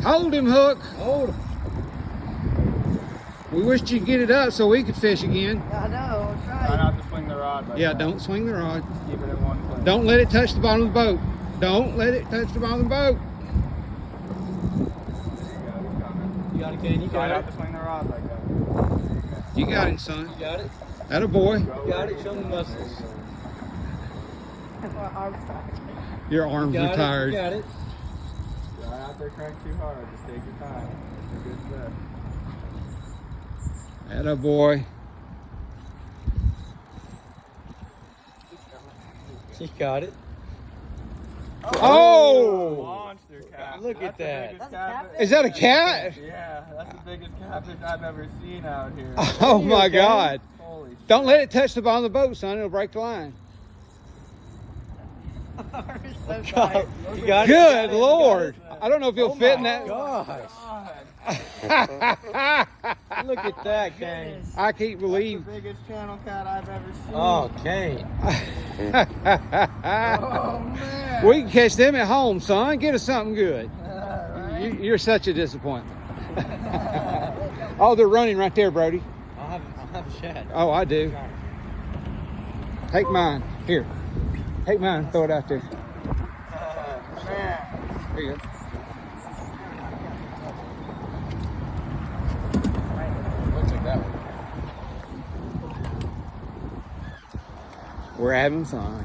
Hold him, Hook. Hold him. We wished you'd get it up so we could fish again. I know, I'm Try trying. not to swing the rod. Like Yeah, that. don't swing the rod. Just keep it in one place. Don't let it touch the bottom of the boat. Don't let it touch the bottom of the boat. You got it, Kane. You Try got not it. to swing the rod like that. You got him, son. You got it. Atta boy. You got it. Show me muscles. My arm's tired. Your arms are tired. You got it. Try not to crank too hard. Just take your time. It's a good set. Atta boy. You got it. Oh! Monster catfish. Look at that. The biggest That's a catfish? Is that a cat? Yeah, that's the biggest catfish I've ever seen out here. Oh my okay? God. Holy shit. Don't let it touch the bottom of the boat, son. It'll break the line. My arm is so God, tired. you got it. Good Lord. I don't know if he'll fit in that. Gosh. God. Look at that, Kane. Goodness. I can't That's the believe. biggest channel cat I've ever seen. Oh, Kane. Oh, man. We can catch them at home, son. Get us something good. Right? You're such a disappointment. Oh, they're running right there, Brody. I'll have a shad. Oh, I do. Take mine. Here. Take mine. Throw it out there. Man. There you go. Looks like that one. We're having fun.